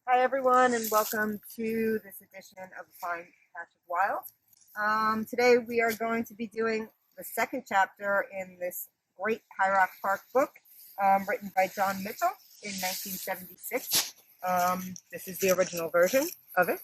Hi everyone, and welcome to this edition of Fine Patch of Wild. Today we are going to be doing the second chapter in this great High Rock Park book written by John Mitchell in 1976. This is the original version of it.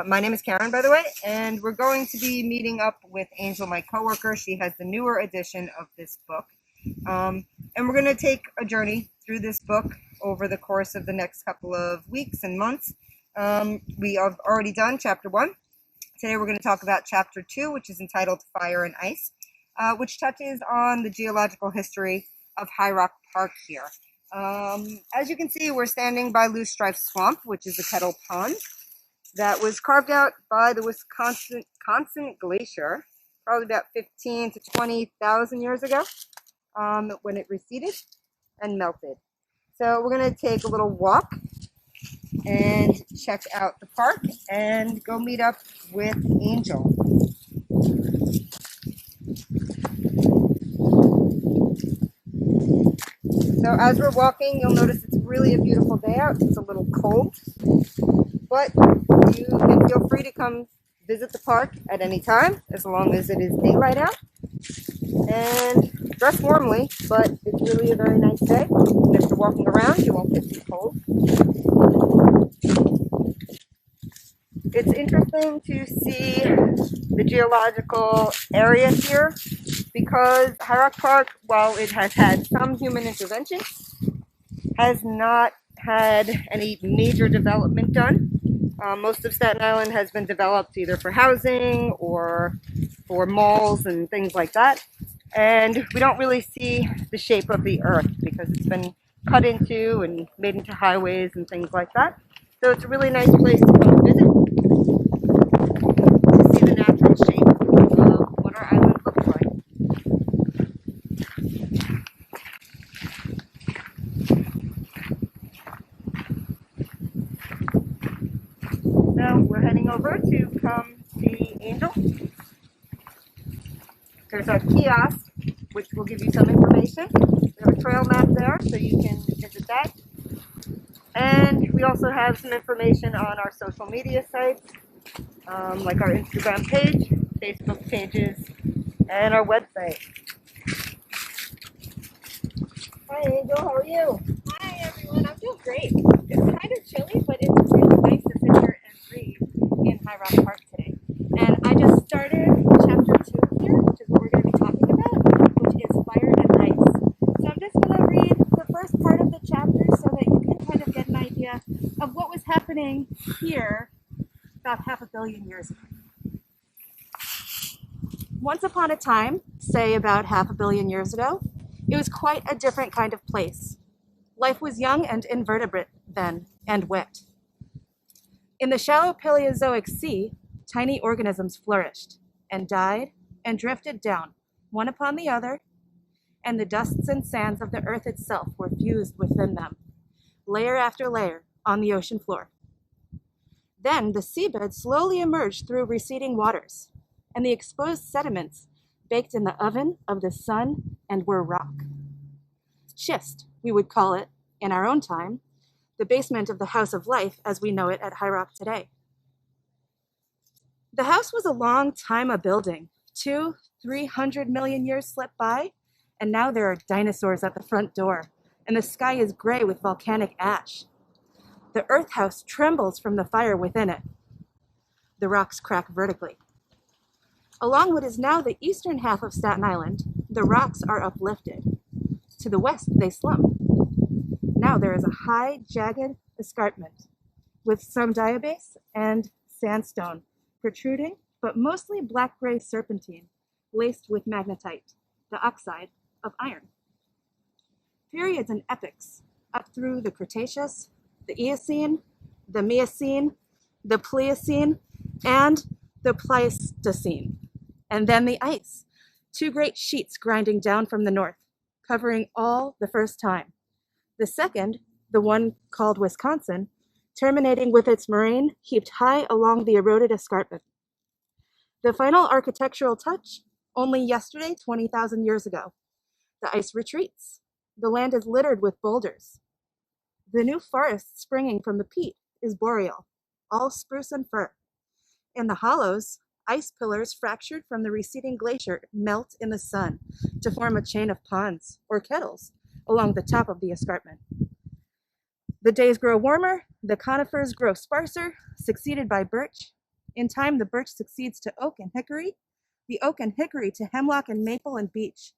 My name is Karen, by the way, and we're going to be meeting up with Angel, my coworker. She has the newer edition of this book. And we're going to take a journey through this book over the course of the next couple of weeks and months. We have already done chapter 1. Today we're going to talk about chapter 2, which is entitled Fire and Ice, which touches on the geological history of High Rock Park here. As you can see, we're standing by Loose Strife Swamp, which is a kettle pond that was carved out by the Wisconsin Glacier, probably about 15 to 20,000 years ago, when it receded and melted. So we're going to take a little walk and check out the park and go meet up with Angel. So as we're walking, you'll notice it's really a beautiful day out. It's a little cold, but you can feel free to come visit the park at any time, as long as it is daylight out. And dress warmly, but it's really a very nice day. And if you're walking around, you won't get too cold. It's interesting to see the geological area here because High Rock Park, while it has had some human intervention, has not had any major development done. Most of Staten Island has been developed either for housing or for malls and things like that. And we don't really see the shape of the earth because it's been cut into and made into highways and things like that. So it's a really nice place to come and visit to see the natural shape of what our island looks like. So we're heading over to come see Angel. There's a kiosk which will give you some information. We have a trail map there so you can visit that. And we also have some information on our social media sites, like our Instagram page, Facebook pages, and our website. Hi Angel, how are you? Hi everyone, I'm doing great. It's kind of chilly, but it's really nice to sit here and breathe in High Rock Park today. And I just started chapter 2 here, which is what we're going to be talking about, which is fire and ice. So I'm just going to read the first part of the chapter so that you can kind of get an idea of what was happening here about 500 million years ago. Once upon a time, say about 500 million years ago, it was quite a different kind of place. Life was young and invertebrate then, and wet. In the shallow Paleozoic sea, tiny organisms flourished, and died, and drifted down, one upon the other, and the dusts and sands of the earth itself were fused within them, layer after layer, on the ocean floor. Then the seabed slowly emerged through receding waters, and the exposed sediments baked in the oven of the sun and were rock. Schist, we would call it, in our own time, the basement of the House of Life as we know it at High Rock today. The house was a long time a-building. 200-300 million years slipped by, and now there are dinosaurs at the front door, and the sky is gray with volcanic ash. The earth house trembles from the fire within it. The rocks crack vertically. Along what is now the eastern half of Staten Island, the rocks are uplifted. To the west, they slump. Now there is a high, jagged escarpment with some diabase and sandstone protruding, but mostly black-gray serpentine laced with magnetite, the oxide of iron. Periods and epochs up through the Cretaceous, the Eocene, the Miocene, the Pliocene, and the Pleistocene. And then the ice, 2 great sheets grinding down from the north, covering all the first time. The second, the one called Wisconsin, terminating with its moraine heaped high along the eroded escarpment. The final architectural touch, only yesterday, 20,000 years ago. The ice retreats. The land is littered with boulders. The new forest springing from the peat is boreal, all spruce and fir. In the hollows, ice pillars fractured from the receding glacier melt in the sun to form a chain of ponds or kettles along the top of the escarpment. The days grow warmer, the conifers grow sparser, succeeded by birch. In time, the birch succeeds to oak and hickory, the oak and hickory to hemlock and maple and beech,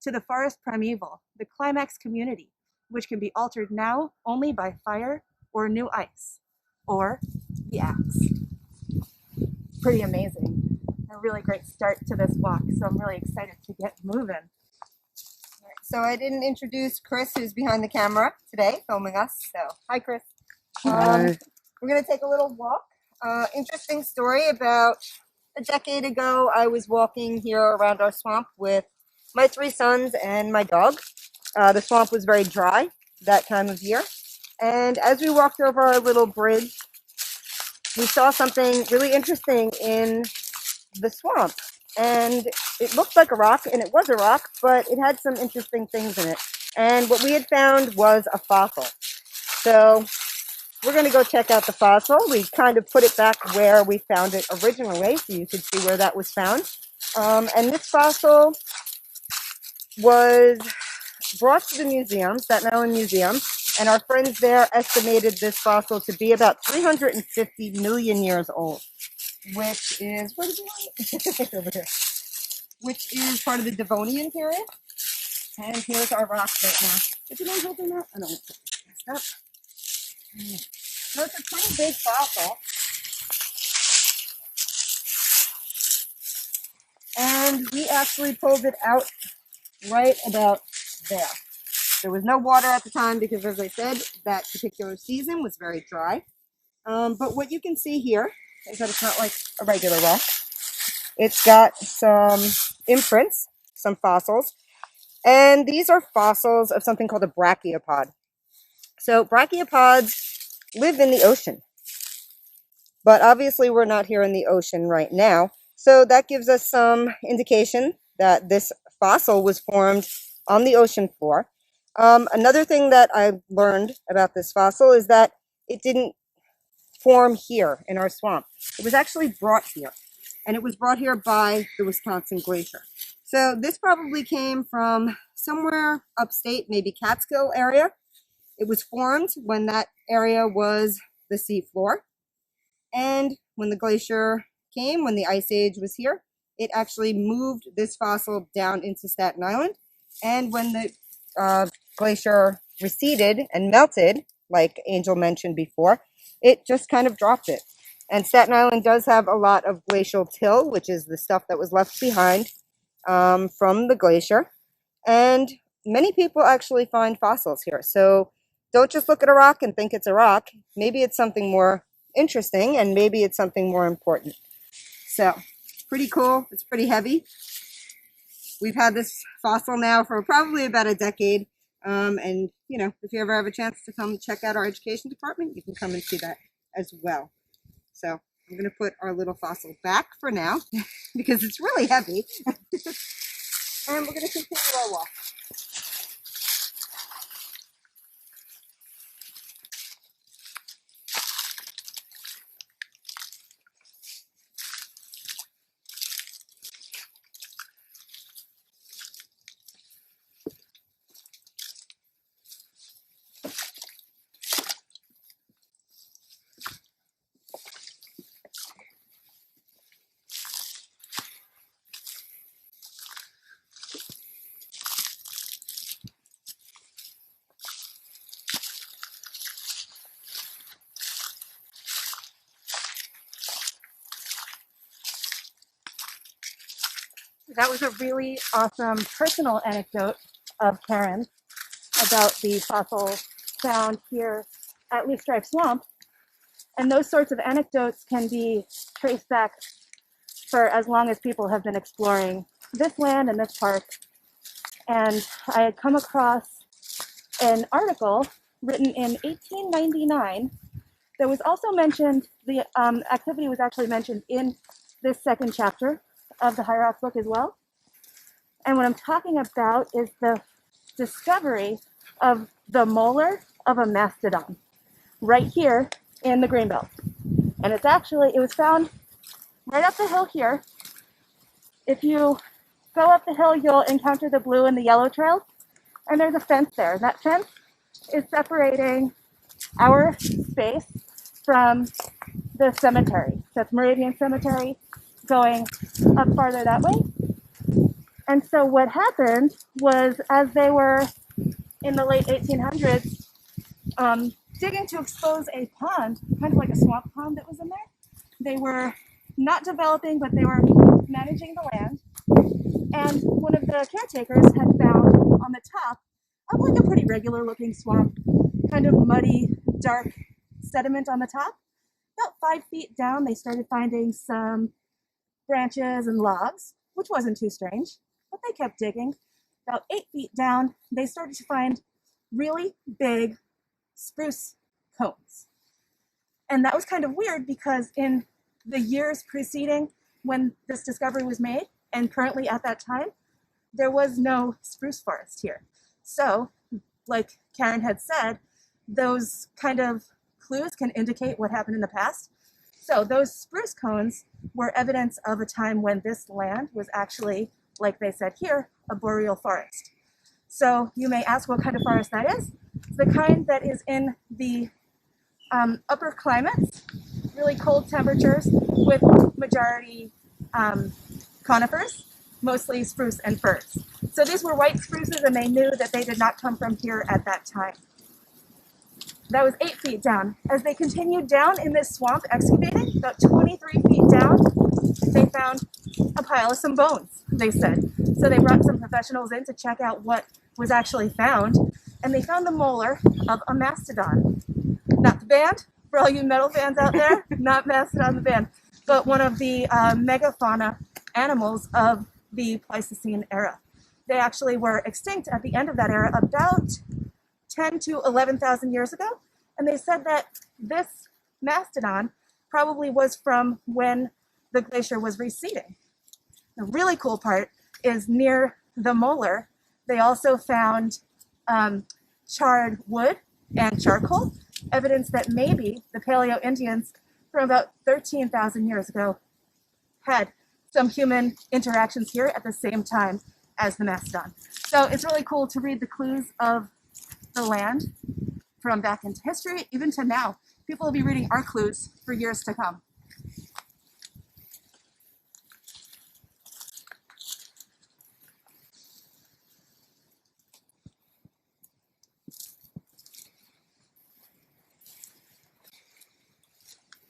to the forest primeval, the climax community, which can be altered now only by fire or new ice, or the axe. Pretty amazing. A really great start to this walk, so I'm really excited to get moving. So I didn't introduce Chris, who's behind the camera today, filming us. So hi, Chris. Hi. We're going to take a little walk. Interesting story. About a decade ago, I was walking here around our swamp with my 3 sons and my dog. The swamp was very dry that time of year. And as we walked over our little bridge, we saw something really interesting in the swamp. And it looked like a rock, and it was a rock, but it had some interesting things in it. And what we had found was a fossil. So we're going to go check out the fossil. We kind of put it back where we found it originally, so you could see where that was found. And this fossil was brought to the museum, Staten Island Museum, and our friends there estimated this fossil to be about 350 million years old, which is, where did you want? Over here. Which is part of the Devonian period. And here's our rock right now. Did you guys open that? I don't know. Messed up. So it's a pretty big fossil. And we actually pulled it out right about there. There was no water at the time because, as I said, that particular season was very dry. But what you can see here is that it's not like a regular rock. It's got some imprints, some fossils. And these are fossils of something called a brachiopod. So brachiopods live in the ocean. But obviously we're not here in the ocean right now. So that gives us some indication that this fossil was formed on the ocean floor. Another thing that I learned about this fossil is that it didn't form here in our swamp. It was actually brought here. And it was brought here by the Wisconsin Glacier. So this probably came from somewhere upstate, maybe Catskill area. It was formed when that area was the seafloor. And when the glacier came, when the ice age was here, it actually moved this fossil down into Staten Island. And when the glacier receded and melted, like Angel mentioned before, it just kind of dropped it. And Staten Island does have a lot of glacial till, which is the stuff that was left behind from the glacier. And many people actually find fossils here. So don't just look at a rock and think it's a rock. Maybe it's something more interesting, and maybe it's something more important. So pretty cool. It's pretty heavy. We've had this fossil now for probably about a decade. And, you know, if you ever have a chance to come check out our education department, you can come and see that as well. So I'm going to put our little fossil back for now because it's really heavy. And we're going to continue our walk. That was a really awesome personal anecdote of Karen about the fossil found here at Leaf Stripe Swamp. And those sorts of anecdotes can be traced back for as long as people have been exploring this land and this park. And I had come across an article written in 1899 that was also mentioned, the activity was actually mentioned in this second chapter of the High Rock book as well. And what I'm talking about is the discovery of the molar of a mastodon right here in the Greenbelt. And it was found right up the hill here. If you go up the hill, you'll encounter the blue and the yellow trails, and there's a fence there. That fence is separating our space from the cemetery. That's Meridian Cemetery going up farther that way. And so what happened was, as they were in the late 1800s digging to expose a pond, kind of like a swamp pond that was in there, they were not developing, but they were managing the land. And one of the caretakers had found on the top of like a pretty regular looking swamp, kind of muddy, dark sediment on the top. About 5 feet down, they started finding some branches and logs, which wasn't too strange, but they kept digging. About 8 feet down, they started to find really big spruce cones. And that was kind of weird because in the years preceding when this discovery was made, and currently at that time, there was no spruce forest here. So, like Karen had said, those kind of clues can indicate what happened in the past. So those spruce cones were evidence of a time when this land was actually, like they said here, a boreal forest. So you may ask what kind of forest that is. It's the kind that is in the upper climates, really cold temperatures with majority conifers, mostly spruce and firs. So these were white spruces, and they knew that they did not come from here at that time. That was 8 feet down. As they continued down in this swamp excavating, about 23 feet down, they found a pile of some bones, they said. So they brought some professionals in to check out what was actually found, and they found the molar of a mastodon. Not the band, for all you metal fans out there, not Mastodon the band, but one of the megafauna animals of the Pleistocene era. They actually were extinct at the end of that era about 10 to 11,000 years ago. And they said that this mastodon probably was from when the glacier was receding. The really cool part is near the molar, they also found charred wood and charcoal, evidence that maybe the Paleo Indians from about 13,000 years ago had some human interactions here at the same time as the mastodon. So it's really cool to read the clues of the land from back into history, even to now. People will be reading our clues for years to come.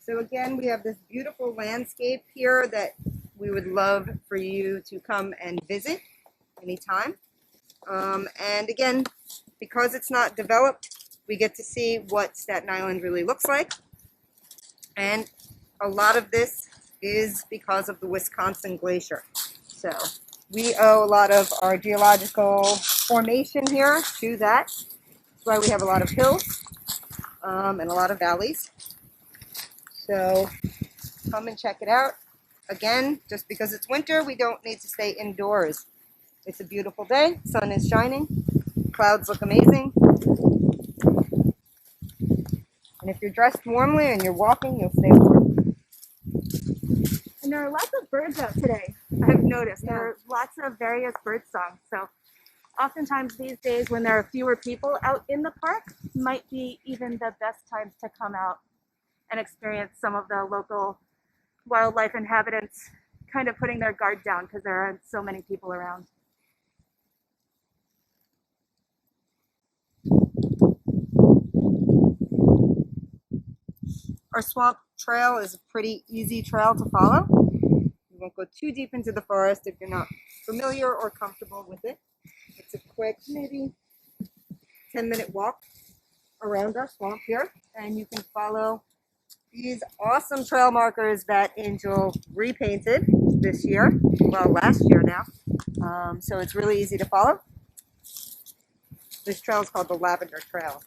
So again, we have this beautiful landscape here that we would love for you to come and visit anytime. And again, because it's not developed, we get to see what Staten Island really looks like. And a lot of this is because of the Wisconsin Glacier. So we owe a lot of our geological formation here to that. That's why we have a lot of hills and a lot of valleys. So come and check it out. Again, just because it's winter, we don't need to stay indoors. It's a beautiful day. Sun is shining. Clouds look amazing. And if you're dressed warmly and you're walking, you'll stay warm. And there are lots of birds out today, I've noticed. There are lots of various bird songs. So oftentimes these days when there are fewer people out in the park, might be even the best times to come out and experience some of the local wildlife inhabitants kind of putting their guard down because there aren't so many people around. Our swamp trail is a pretty easy trail to follow. We won't go too deep into the forest if you're not familiar or comfortable with it. It's a quick, maybe 10-minute walk around our swamp here, and you can follow these awesome trail markers that Angel repainted this year, well, last year now. So it's really easy to follow. This trail is called the Lavender Trail.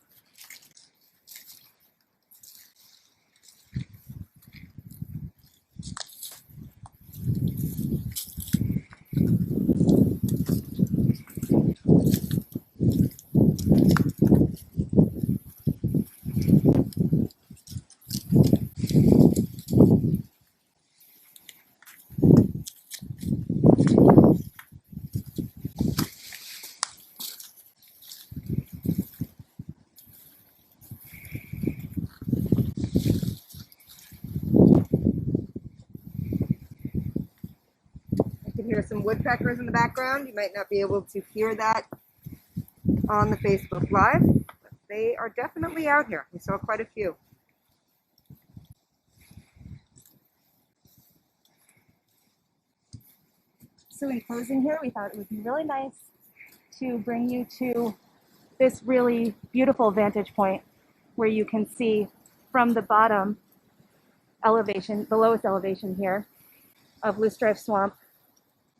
hear some woodpeckers in the background. You might not be able to hear that on the Facebook Live, but they are definitely out here. We saw quite a few. So in closing here, we thought it would be really nice to bring you to this really beautiful vantage point where you can see from the bottom elevation, the lowest elevation here of Loosestrife Swamp,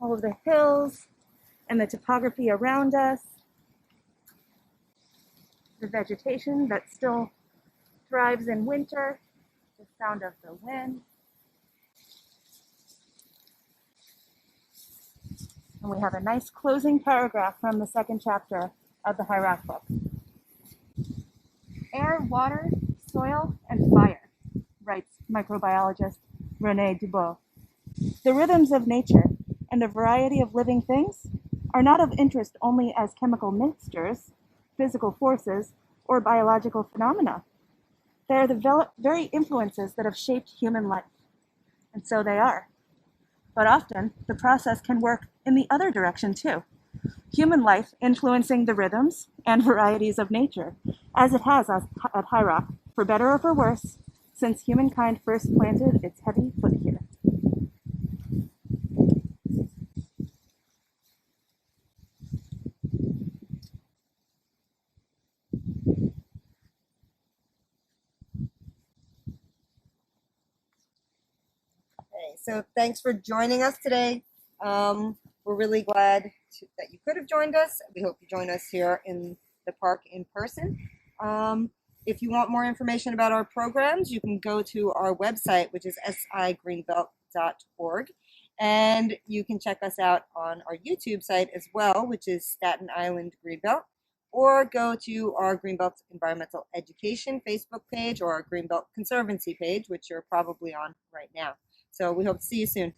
all of the hills and the topography around us, the vegetation that still thrives in winter, the sound of the wind. And we have a nice closing paragraph from the second chapter of the High Rock book. Air, water, soil, and fire, writes microbiologist René Dubois. The rhythms of nature and a variety of living things are not of interest only as chemical mixtures, physical forces, or biological phenomena. They are the very influences that have shaped human life, and so they are. But often, the process can work in the other direction too. Human life influencing the rhythms and varieties of nature, as it has at High Rock, for better or for worse, since humankind first planted its heavy foot here. Okay, so thanks for joining us today. We're really glad that you could have joined us. We hope you join us here in the park in person. If you want more information about our programs, you can go to our website, which is sigreenbelt.org. And you can check us out on our YouTube site as well, which is Staten Island Greenbelt. Or go to our Greenbelt Environmental Education Facebook page or our Greenbelt Conservancy page, which you're probably on right now. So we hope to see you soon.